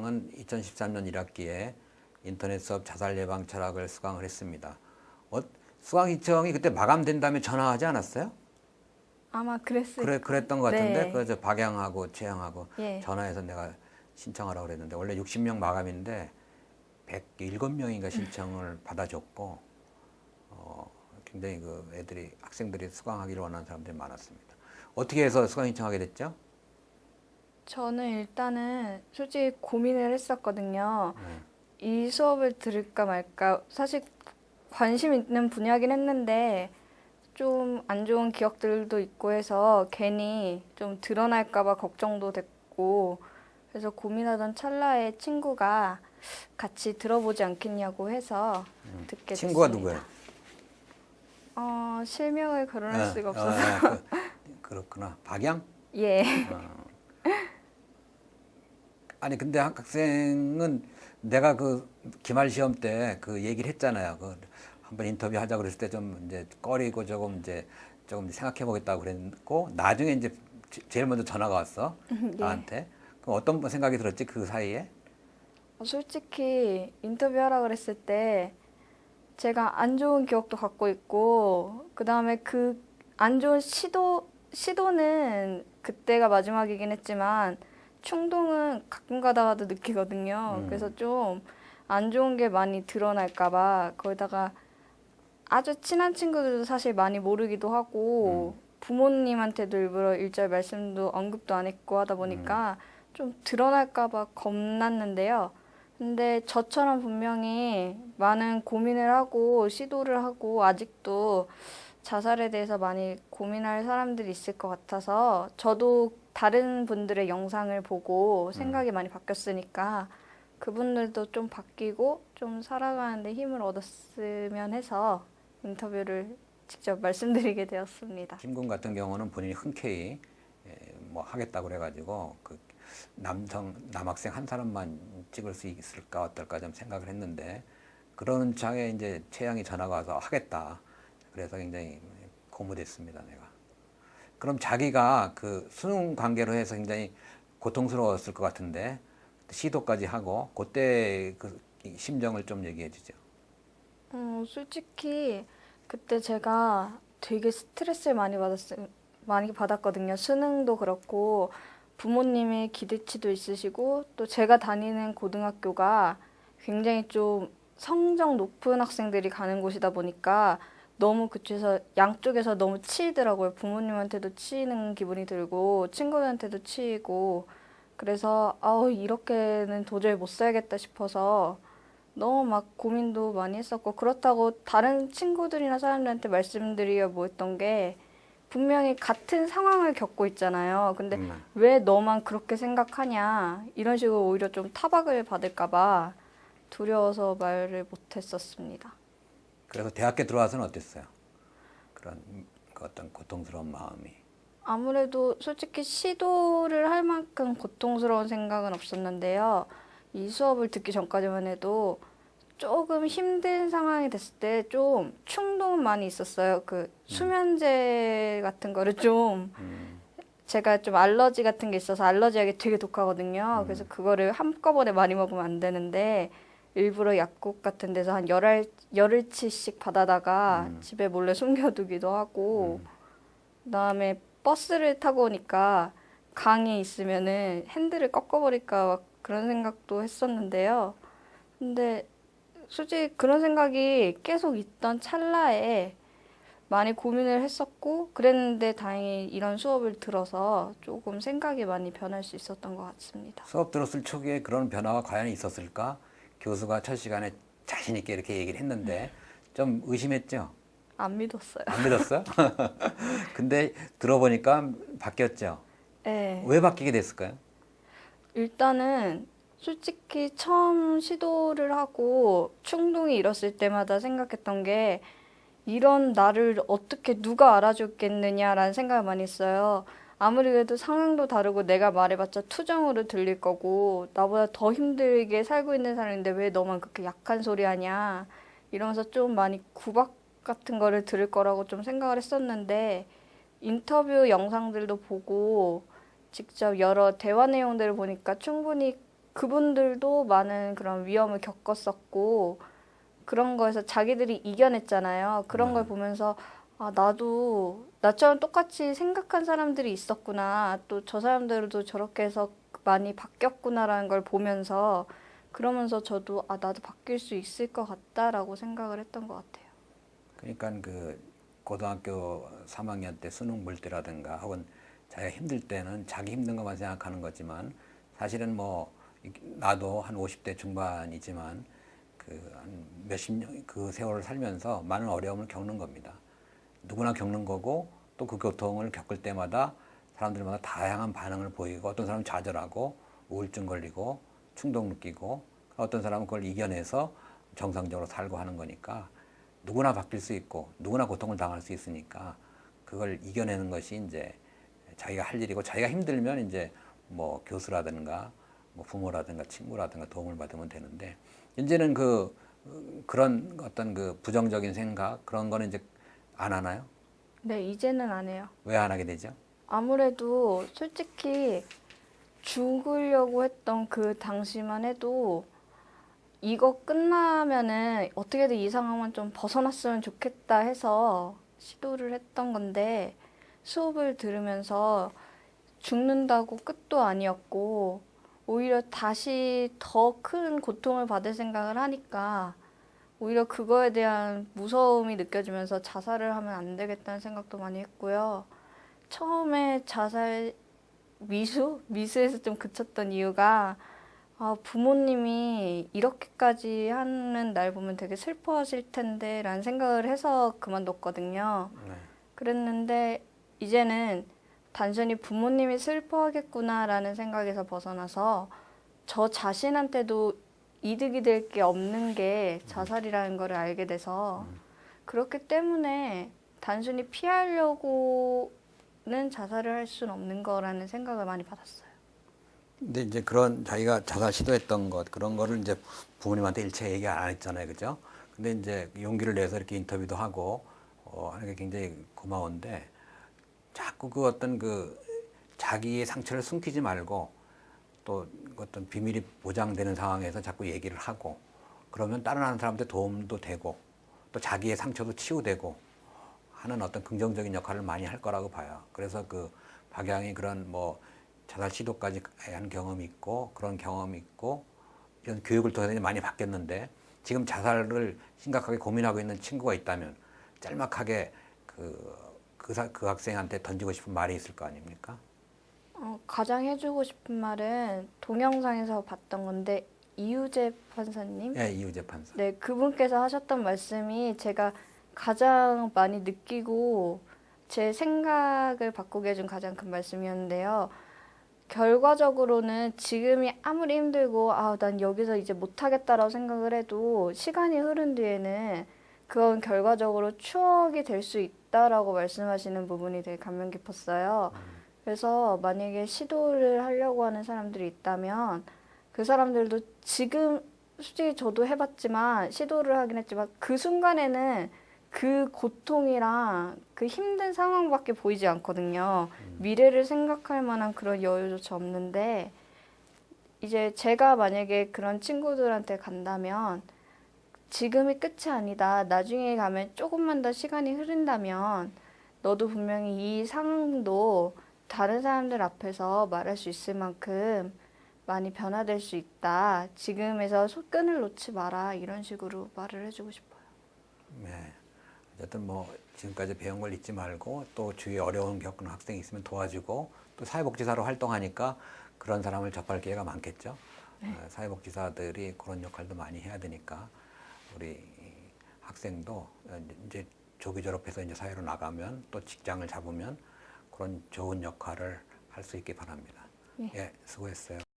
학생은 2013년 1학기에 인터넷 수업 자살 예방 철학을 수강을 했습니다. 수강 신청이 그때 마감된 다음에 전화하지 않았어요? 아마 그랬을 그랬던 것 같은데 네. 그래서 박양하고 최양하고 예. 전화해서 내가 신청하라고 그랬는데 원래 60명 마감인데 107명인가 신청을 받아줬고 굉장히 그 애들이 학생들이 수강하기를 원하는 사람들이 많았습니다. 어떻게 해서 수강 신청하게 됐죠? 저는 일단은 솔직히 고민을 했었거든요. 네. 이 수업을 들을까 말까. 사실 관심 있는 분야긴 했는데 좀 안 좋은 기억들도 있고 해서 괜히 좀 드러날까 봐 걱정도 됐고 그래서 고민하던 찰나에 친구가 같이 들어보지 않겠냐고 해서 듣게 친구가 됐습니다. 누구예요? 실명을 거론할 수가 없어서. 그렇구나. 박양? 예. 아니 근데 학생은 내가 그 기말 시험 때 그 얘기를 했잖아요. 그 한번 인터뷰 하자 그랬을 때 좀 이제 꺼리고 조금 생각해 보겠다고 그랬고 나중에 이제 제일 먼저 전화가 왔어. 나한테. 그럼 어떤 생각이 들었지 그 사이에? 솔직히 인터뷰하라 그랬을 때 제가 안 좋은 기억도 갖고 있고 그다음에 그 안 좋은 시도는 그때가 마지막이긴 했지만 충동은 가끔 가다가도 느끼거든요. 그래서 좀 안 좋은 게 많이 드러날까 봐 거기다가 아주 친한 친구들도 사실 많이 모르기도 하고 부모님한테도 일부러 일절 말씀도 언급도 안 했고 하다 보니까 좀 드러날까 봐 겁났는데요. 근데 저처럼 분명히 많은 고민을 하고 시도를 하고 아직도 자살에 대해서 많이 고민할 사람들이 있을 것 같아서 저도 다른 분들의 영상을 보고 생각이 많이 바뀌었으니까 그분들도 좀 바뀌고 좀 살아가는데 힘을 얻었으면 해서 인터뷰를 직접 말씀드리게 되었습니다. 김군 같은 경우는 본인이 흔쾌히 뭐 하겠다고 그래가지고 그 남학생 한 사람만 찍을 수 있을까 어떨까 좀 생각을 했는데 그런 장에 이제 최양이 전화가 와서 하겠다. 그래서 굉장히 고무됐습니다, 내가. 그럼 자기가 그 수능 관계로 해서 굉장히 고통스러웠을 것 같은데 시도까지 하고 그때 그 심정을 좀 얘기해 주죠. 솔직히 그때 제가 되게 스트레스를 많이 받았거든요. 수능도 그렇고 부모님의 기대치도 있으시고 또 제가 다니는 고등학교가 굉장히 좀 성적 높은 학생들이 가는 곳이다 보니까 너무 그쪽에서 양쪽에서 너무 치이더라고요. 부모님한테도 치이는 기분이 들고 친구들한테도 치이고 그래서 이렇게는 도저히 못 살겠다 싶어서 너무 막 고민도 많이 했었고 그렇다고 다른 친구들이나 사람들한테 말씀드리려 뭐 했던 게 분명히 같은 상황을 겪고 있잖아요. 근데 왜 너만 그렇게 생각하냐 이런 식으로 오히려 좀 타박을 받을까 봐 두려워서 말을 못 했었습니다. 그래서 대학교 들어와서는 어땠어요? 그런 그 어떤 고통스러운 마음이. 아무래도 솔직히 시도를 할 만큼 고통스러운 생각은 없었는데요. 이 수업을 듣기 전까지만 해도 조금 힘든 상황이 됐을 때 좀 충동은 많이 있었어요. 그 수면제 같은 거를 좀 제가 좀 알러지 같은 게 있어서 알러지약이 되게 독하거든요. 그래서 그거를 한꺼번에 많이 먹으면 안 되는데 일부러 약국 같은 데서 한 열흘치씩 받아다가 집에 몰래 숨겨두기도 하고 그다음에 버스를 타고 오니까 강에 있으면은 핸들을 꺾어버릴까 막 그런 생각도 했었는데요. 근데 솔직히 그런 생각이 계속 있던 찰나에 많이 고민을 했었고 그랬는데 다행히 이런 수업을 들어서 조금 생각이 많이 변할 수 있었던 것 같습니다. 수업 들었을 초기에 그런 변화가 과연 있었을까? 교수가 첫 시간에 자신 있게 이렇게 얘기를 했는데 좀 의심했죠? 안 믿었어요. 안 믿었어요? 근데 들어보니까 바뀌었죠? 네. 왜 바뀌게 됐을까요? 일단은 솔직히 처음 시도를 하고 충동이 일었을 때마다 생각했던 게 이런 나를 어떻게 누가 알아줬겠느냐라는 생각을 많이 했어요. 아무리 그래도 상황도 다르고 내가 말해봤자 투정으로 들릴 거고 나보다 더 힘들게 살고 있는 사람인데 왜 너만 그렇게 약한 소리 하냐 이러면서 좀 많이 구박 같은 거를 들을 거라고 좀 생각을 했었는데 인터뷰 영상들도 보고 직접 여러 대화 내용들을 보니까 충분히 그분들도 많은 그런 위험을 겪었었고 그런 거에서 자기들이 이겨냈잖아요. 그런 걸 보면서 아, 나도 나처럼 똑같이 생각한 사람들이 있었구나. 또 저 사람들도 저렇게 해서 많이 바뀌었구나라는 걸 보면서 그러면서 저도 아, 나도 바뀔 수 있을 것 같다라고 생각을 했던 것 같아요. 그러니까 그 고등학교 3학년 때 수능 볼 때라든가 혹은 자기가 힘들 때는 자기 힘든 것만 생각하는 거지만 사실은 뭐 나도 한 50대 중반이지만 그 한 몇십 년 그 세월을 살면서 많은 어려움을 겪는 겁니다. 누구나 겪는 거고 또 그 고통을 겪을 때마다 사람들마다 다양한 반응을 보이고 어떤 사람은 좌절하고 우울증 걸리고 충동 느끼고 어떤 사람은 그걸 이겨내서 정상적으로 살고 하는 거니까 누구나 바뀔 수 있고 누구나 고통을 당할 수 있으니까 그걸 이겨내는 것이 이제 자기가 할 일이고 자기가 힘들면 이제 뭐 교수라든가 뭐 부모라든가 친구라든가 도움을 받으면 되는데 이제는 그런 어떤 그 부정적인 생각 그런 거는 이제 안 하나요? 네, 이제는 안 해요. 왜 안 하게 되죠? 아무래도 솔직히 죽으려고 했던 그 당시만 해도 이거 끝나면은 어떻게든 이 상황만 좀 벗어났으면 좋겠다 해서 시도를 했던 건데 수업을 들으면서 죽는다고 끝도 아니었고 오히려 다시 더 큰 고통을 받을 생각을 하니까 오히려 그거에 대한 무서움이 느껴지면서 자살을 하면 안 되겠다는 생각도 많이 했고요. 처음에 자살 미수에서 좀 그쳤던 이유가 아, 부모님이 이렇게까지 하는 날 보면 되게 슬퍼하실 텐데 라는 생각을 해서 그만뒀거든요. 네. 그랬는데 이제는 단순히 부모님이 슬퍼하겠구나라는 생각에서 벗어나서 저 자신한테도 이득이 될 게 없는 게 자살이라는 거를 알게 돼서 그렇기 때문에 단순히 피하려고는 자살을 할 수는 없는 거라는 생각을 많이 받았어요. 근데 이제 그런 자기가 자살 시도했던 것 그런 거를 이제 부모님한테 일체 얘기 안 했잖아요, 그죠? 근데 이제 용기를 내서 이렇게 인터뷰도 하고 하는 게 굉장히 고마운데 자꾸 그 어떤 그 자기의 상처를 숨기지 말고 또 어떤 비밀이 보장되는 상황에서 자꾸 얘기를 하고 그러면 다른 사람한테 도움도 되고 또 자기의 상처도 치유되고 하는 어떤 긍정적인 역할을 많이 할 거라고 봐요. 그래서 그 박양이 그런 뭐 자살 시도까지 한 경험이 있고 그런 경험이 있고 이런 교육을 통해서 많이 바뀌었는데 지금 자살을 심각하게 고민하고 있는 친구가 있다면 짤막하게 그 학생한테 던지고 싶은 말이 있을 거 아닙니까? 가장 해주고 싶은 말은 동영상에서 봤던 건데 이유재 판사님? 예, 이유재 판사. 네, 그분께서 하셨던 말씀이 제가 가장 많이 느끼고 제 생각을 바꾸게 해준 가장 큰 말씀이었는데요. 결과적으로는 지금이 아무리 힘들고 아, 난 여기서 이제 못하겠다라고 생각을 해도 시간이 흐른 뒤에는 그건 결과적으로 추억이 될 수 있다라고 말씀하시는 부분이 되게 감명 깊었어요. 그래서 만약에 시도를 하려고 하는 사람들이 있다면 그 사람들도 지금 솔직히 저도 해봤지만 시도를 하긴 했지만 그 순간에는 그 고통이랑 그 힘든 상황밖에 보이지 않거든요. 미래를 생각할 만한 그런 여유조차 없는데 이제 제가 만약에 그런 친구들한테 간다면 지금이 끝이 아니다. 나중에 가면 조금만 더 시간이 흐른다면 너도 분명히 이 상황도 다른 사람들 앞에서 말할 수 있을 만큼 많이 변화될 수 있다. 지금에서 끈을 놓지 마라. 이런 식으로 말을 해주고 싶어요. 네. 어쨌든 뭐 지금까지 배운 걸 잊지 말고 또 주위에 어려운 겪는 학생이 있으면 도와주고 또 사회복지사로 활동하니까 그런 사람을 접할 기회가 많겠죠. 사회복지사들이 그런 역할도 많이 해야 되니까 우리 학생도 이제 조기 졸업해서 이제 사회로 나가면 또 직장을 잡으면 그런 좋은 역할을 할 수 있기 바랍니다. 예, 수고했어요.